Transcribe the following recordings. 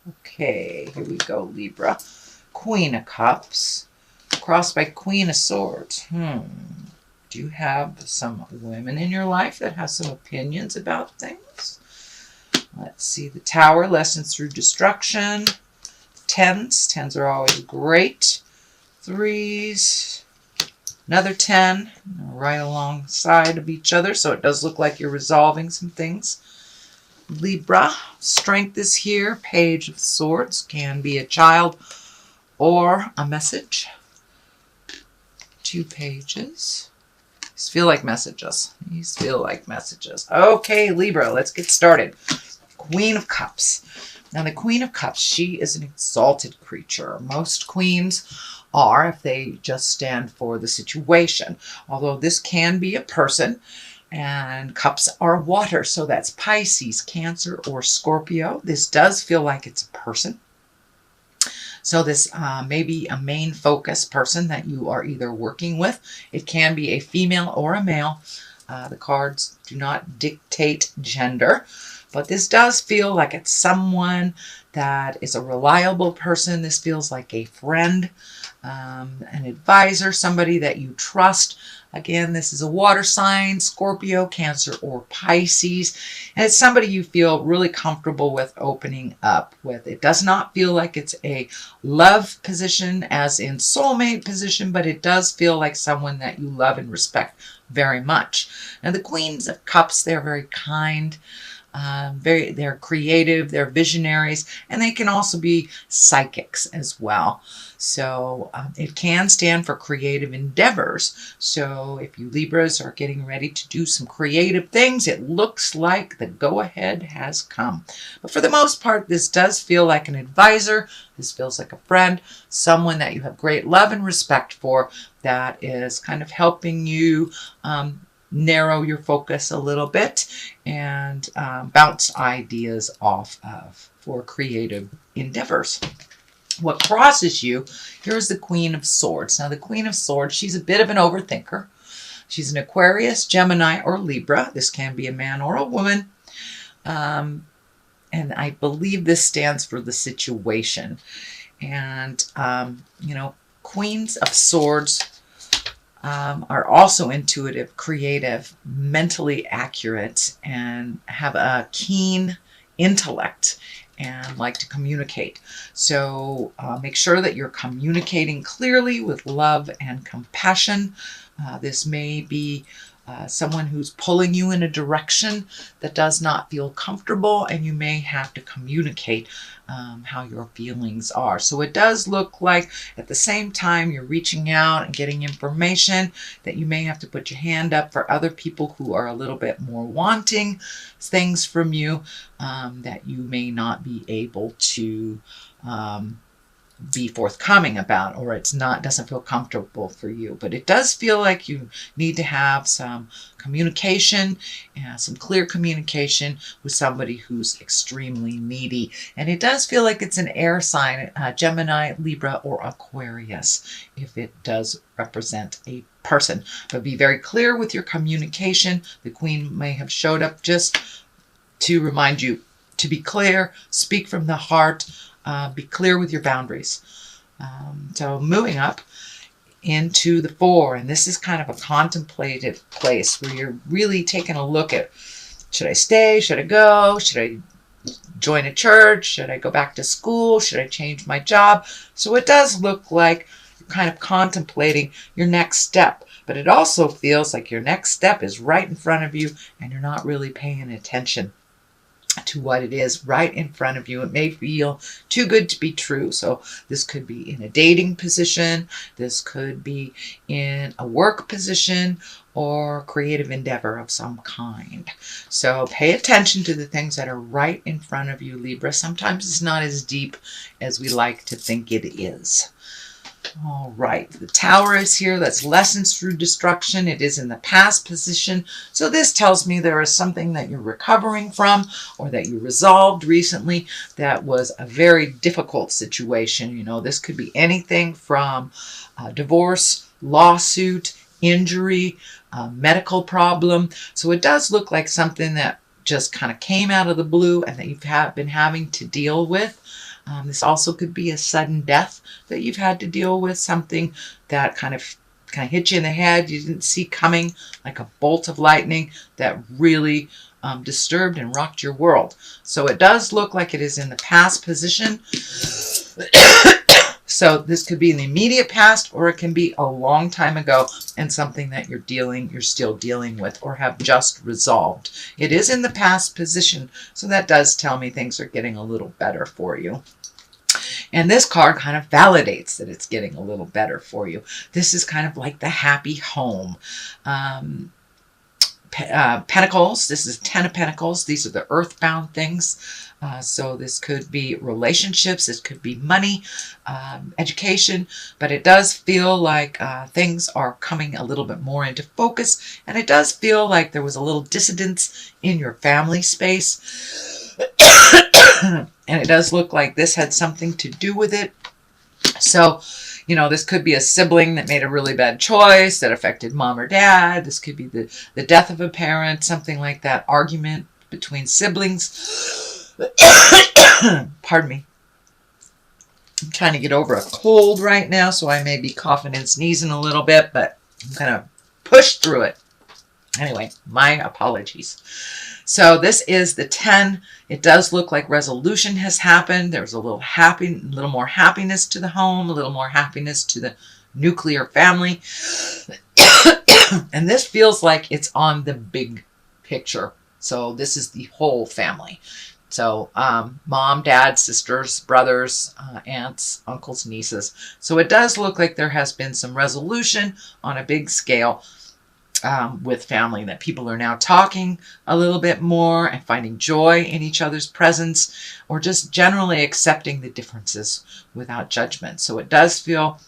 Okay, here we go, Libra. Queen of Cups, crossed by Queen of Swords. Do you have some women in your life that have some opinions about things? Let's see. The Tower, lessons through destruction. Tens. Tens are always great. Threes. Another 10. Right alongside of each other. So it does look like you're resolving some things. Libra. Strength is here. Page of Swords. Can be a child or a message. 2 pages. These feel like messages. These feel like messages. Okay, Libra, let's get started. Queen of Cups. Now, the Queen of Cups, she is an exalted creature. Most queens are, if they just stand for the situation. Although this can be a person, and cups are water, so that's Pisces, Cancer, or Scorpio. This does feel like it's a person. So this may be a main focus person that you are either working with. It can be a female or a male. The cards do not dictate gender, but this does feel like it's someone that is a reliable person. This feels like a friend, an advisor, somebody that you trust. Again, this is a water sign, Scorpio, Cancer, or Pisces. And it's somebody you feel really comfortable with opening up with. It does not feel like it's a love position as in soulmate position, but it does feel like someone that you love and respect very much. Now, the Queens of Cups, they're very kind. They're creative, they're visionaries, and they can also be psychics as well. So it can stand for creative endeavors. So if you Libras are getting ready to do some creative things, it looks like the go-ahead has come. But for the most part, this does feel like an advisor. This feels like a friend, someone that you have great love and respect for, that is kind of helping you narrow your focus a little bit and bounce ideas off of for creative endeavors. What crosses you, here's the Queen of Swords. Now, the Queen of Swords, she's a bit of an overthinker. She's an Aquarius, Gemini, or Libra. This can be a man or a woman. And I believe this stands for the situation. And, Queens of Swords are also intuitive, creative, mentally accurate, and have a keen intellect and like to communicate. So make sure that you're communicating clearly with love and compassion. This may be someone who's pulling you in a direction that does not feel comfortable, and you may have to communicate how your feelings are. So it does look like at the same time you're reaching out and getting information that you may have to put your hand up for other people who are a little bit more wanting things from you that you may not be able to be forthcoming about, or doesn't feel comfortable for you. But it does feel like you need to have some communication, some clear communication with somebody who's extremely needy. And it does feel like it's an air sign, Gemini, Libra, or Aquarius, if it does represent a person. But be very clear with your communication. The Queen may have showed up just to remind you to be clear, speak from the heart, be clear with your boundaries. So moving up into the 4, and this is kind of a contemplative place where you're really taking a look at, should I stay? Should I go? Should I join a church? Should I go back to school? Should I change my job? So it does look like you're kind of contemplating your next step, but it also feels like your next step is right in front of you and you're not really paying attention to what it is right in front of you. It may feel too good to be true. So this could be in a dating position, this could be in a work position, or creative endeavor of some kind. So pay attention to the things that are right in front of you, Libra. Sometimes it's not as deep as we like to think it is. All right, the Tower is here. That's lessons through destruction. It is in the past position. So this tells me there is something that you're recovering from, or that you resolved recently that was a very difficult situation. This could be anything from divorce, lawsuit, injury, medical problem. So it does look like something that just kind of came out of the blue and that you've been having to deal with. This also could be a sudden death that you've had to deal with, something that kind of hit you in the head, you didn't see coming, like a bolt of lightning that really disturbed and rocked your world. So it does look like it is in the past position. So this could be in the immediate past, or it can be a long time ago and something that you're still dealing with or have just resolved. It is in the past position, so that does tell me things are getting a little better for you. And this card kind of validates that it's getting a little better for you. This is kind of like the happy home. Pentacles, this is 10 of Pentacles. These are the earthbound things. So this could be relationships, this could be money, education, but it does feel like things are coming a little bit more into focus, and it does feel like there was a little dissidence in your family space. And it does look like this had something to do with it. So, you know, this could be a sibling that made a really bad choice that affected mom or dad. This could be the death of a parent, something like that, argument between siblings. Pardon me. I'm trying to get over a cold right now, so I may be coughing and sneezing a little bit, but I'm going to push through it. Anyway, my apologies. So this is the 10. It does look like resolution has happened. There's a little more happiness to the home, a little more happiness to the nuclear family. And this feels like it's on the big picture. So this is the whole family. So mom, dad, sisters, brothers, aunts, uncles, nieces. So it does look like there has been some resolution on a big scale with family, that people are now talking a little bit more and finding joy in each other's presence, or just generally accepting the differences without judgment. So it does feel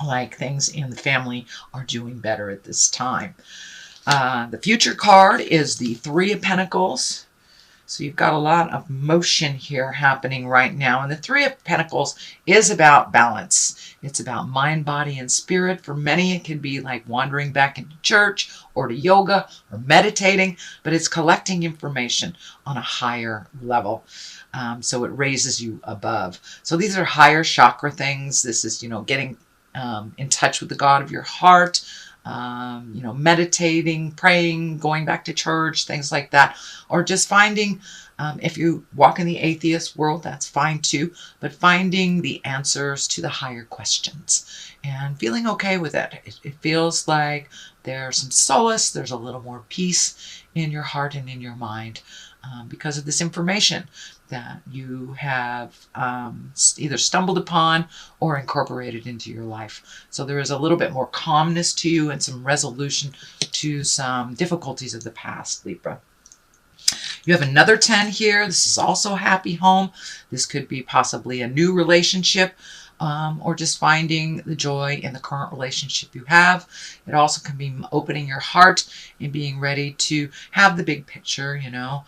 like things in the family are doing better at this time. The future card is the 3 of Pentacles. So you've got a lot of motion here happening right now. And the 3 of Pentacles is about balance. It's about mind, body, and spirit. For many, it can be like wandering back into church or to yoga or meditating, but it's collecting information on a higher level. So it raises you above. So these are higher chakra things. This is, you know, getting in touch with the God of your heart, you know, meditating, praying, going back to church, things like that. Or just finding, if you walk in the atheist world, that's fine too, but finding the answers to the higher questions and feeling okay with it. It feels like there's some solace, there's a little more peace in your heart and in your mind because of this information that you have either stumbled upon or incorporated into your life. So there is a little bit more calmness to you and some resolution to some difficulties of the past, Libra. You have another 10 here. This is also a happy home. This could be possibly a new relationship or just finding the joy in the current relationship you have. It also can be opening your heart and being ready to have the big picture, you know,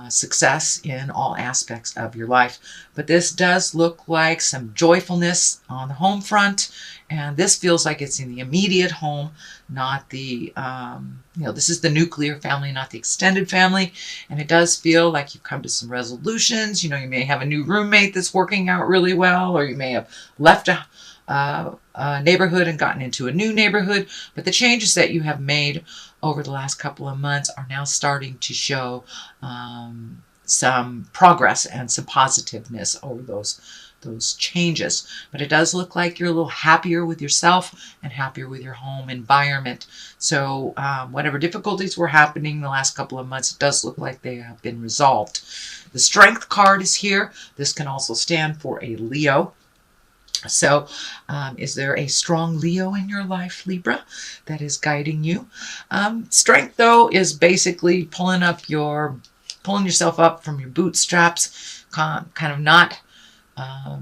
success in all aspects of your life. But this does look like some joyfulness on the home front, and this feels like it's in the immediate home, not the you know, this is the nuclear family, not the extended family. And it does feel like you've come to some resolutions. You know, you may have a new roommate that's working out really well, or you may have left a neighborhood and gotten into a new neighborhood, but the changes that you have made over the last couple of months are now starting to show some progress and some positiveness over those changes. But it does look like you're a little happier with yourself and happier with your home environment. So whatever difficulties were happening the last couple of months, it does look like they have been resolved. The Strength card is here. This can also stand for a Leo. So is there a strong Leo in your life, Libra, that is guiding you? Strength, though, is basically pulling yourself up from your bootstraps, kind of not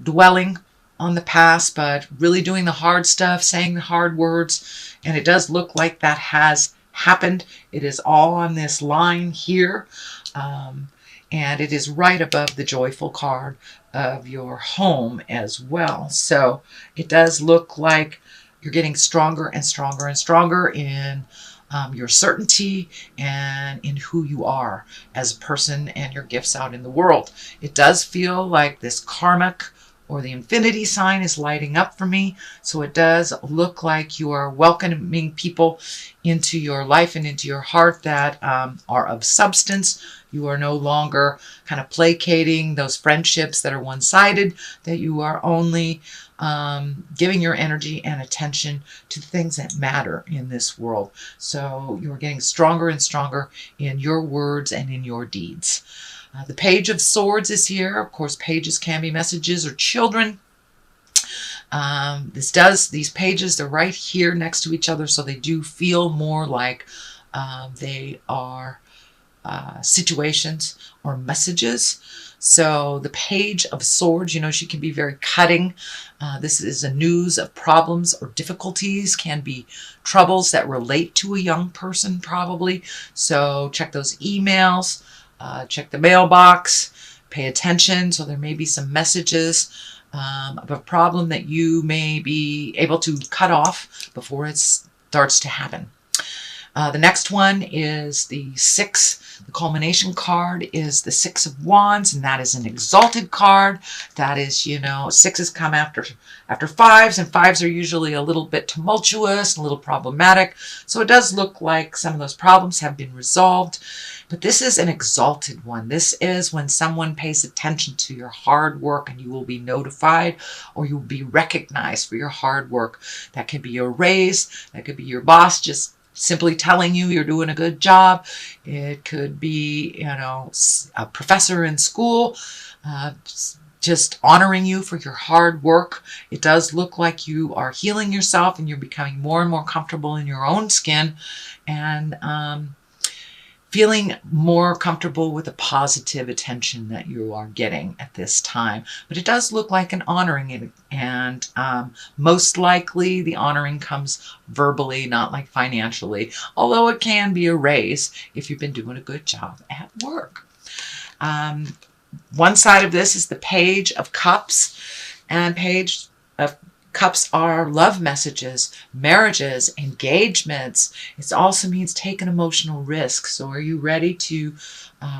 dwelling on the past, but really doing the hard stuff, saying the hard words. And it does look like that has happened. It is all on this line here. And it is right above the joyful card of your home as well. So it does look like you're getting stronger and stronger and stronger in your certainty and in who you are as a person and your gifts out in the world. It does feel like this karmic or the infinity sign is lighting up for me. So it does look like you are welcoming people into your life and into your heart that are of substance. You are no longer kind of placating those friendships that are one-sided, that you are only giving your energy and attention to things that matter in this world. So you're getting stronger and stronger in your words and in your deeds. The Page of Swords is here. Of course, pages can be messages or children. These pages, they're right here next to each other, so they do feel more like they are situations or messages. So the Page of Swords, you know, she can be very cutting. This is a news of problems or difficulties, can be troubles that relate to a young person probably. So check those emails, check the mailbox, pay attention. So there may be some messages of a problem that you may be able to cut off before it starts to happen. The next one is the 6. The culmination card is the 6 of Wands, and that is an exalted card. That is, you know, 6s come after 5s, and 5s are usually a little bit tumultuous, a little problematic. So it does look like some of those problems have been resolved. But this is an exalted one. This is when someone pays attention to your hard work, and you will be notified or you will be recognized for your hard work. That could be a raise. That could be your boss just simply telling you you're doing a good job. It could be, you know, a professor in school just honoring you for your hard work. It does look like you are healing yourself and you're becoming more and more comfortable in your own skin and feeling more comfortable with the positive attention that you are getting at this time. But it does look like an honoring, and most likely the honoring comes verbally, not like financially, although it can be a raise if you've been doing a good job at work. One side of this is the Page of Cups, and Page of Cups are love messages, marriages, engagements. It also means take an emotional risk. So are you ready to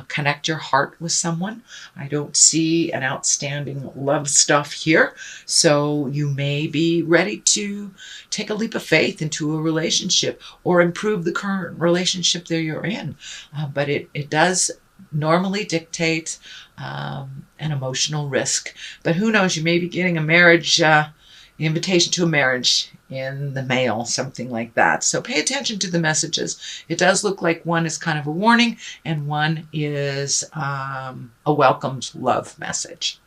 connect your heart with someone? I don't see an outstanding love stuff here. So you may be ready to take a leap of faith into a relationship or improve the current relationship that you're in. But it does normally dictate an emotional risk. But who knows, you may be getting a marriage invitation to a marriage in the mail, something like that. So pay attention to the messages. It does look like one is kind of a warning and one is a welcomed love message.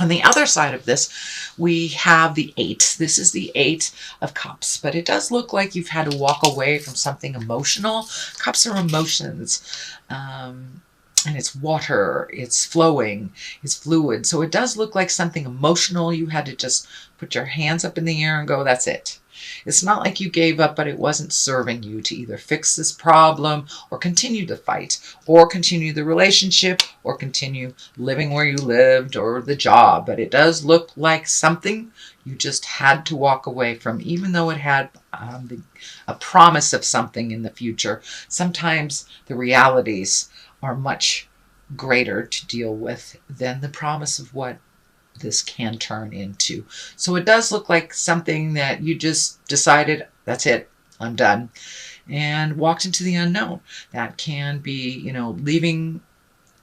On the other side of this, we have the 8. This is the 8 of Cups, but it does look like you've had to walk away from something emotional. Cups are emotions. And it's water, it's flowing, it's fluid. So it does look like something emotional. You had to just put your hands up in the air and go, that's it. It's not like you gave up, but it wasn't serving you to either fix this problem or continue the fight or continue the relationship or continue living where you lived or the job. But it does look like something you just had to walk away from, even though it had a promise of something in the future. Sometimes the realities are much greater to deal with than the promise of what this can turn into. So it does look like something that you just decided, that's it, I'm done, and walked into the unknown. That can be, you know, leaving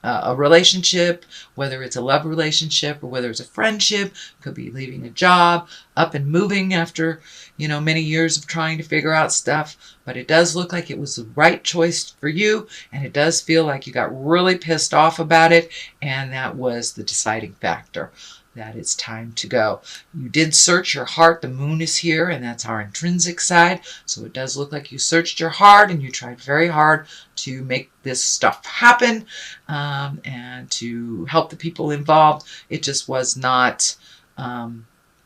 a relationship, whether it's a love relationship or whether it's a friendship. Could be leaving a job, up and moving after, you know, many years of trying to figure out stuff. But it does look like it was the right choice for you, and it does feel like you got really pissed off about it, and that was the deciding factor. That it's time to go. You did search your heart. The moon is here, and that's our intrinsic side. So it does look like you searched your heart and you tried very hard to make this stuff happen and to help the people involved. It just was not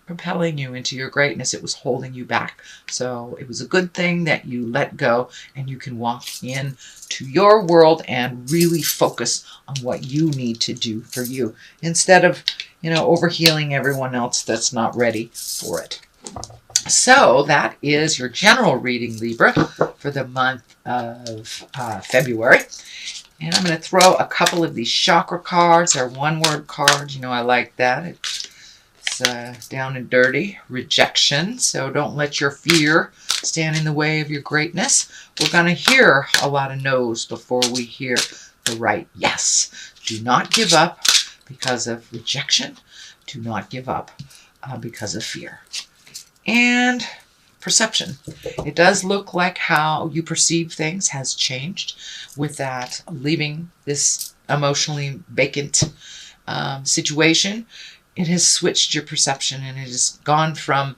propelling you into your greatness. It was holding you back. So it was a good thing that you let go and you can walk in to your world and really focus on what you need to do for you instead of, you know, overhealing everyone else that's not ready for it. So that is your general reading, Libra, for the month of February. And I'm going to throw a couple of these chakra cards. They're one-word cards. You know, I like that. It's down and dirty. Rejection. So don't let your fear stand in the way of your greatness. We're going to hear a lot of no's before we hear the right yes. Do not give up because of rejection. Do not give up because of fear. And perception. It does look like how you perceive things has changed with that leaving this emotionally vacant situation. It has switched your perception, and it has gone from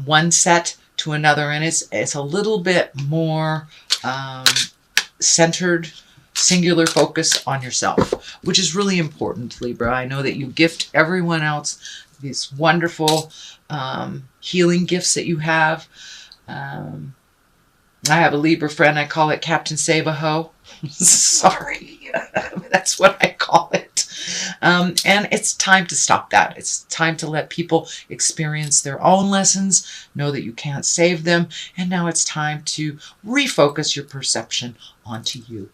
one set to another, and it's a little bit more centered, singular focus on yourself, which is really important, Libra. I know that you gift everyone else these wonderful healing gifts that you have. I have a Libra friend. I call it Captain Save-A-Ho. Sorry. That's what I call it. And it's time to stop that. It's time to let people experience their own lessons, know that you can't save them, and now it's time to refocus your perception onto you.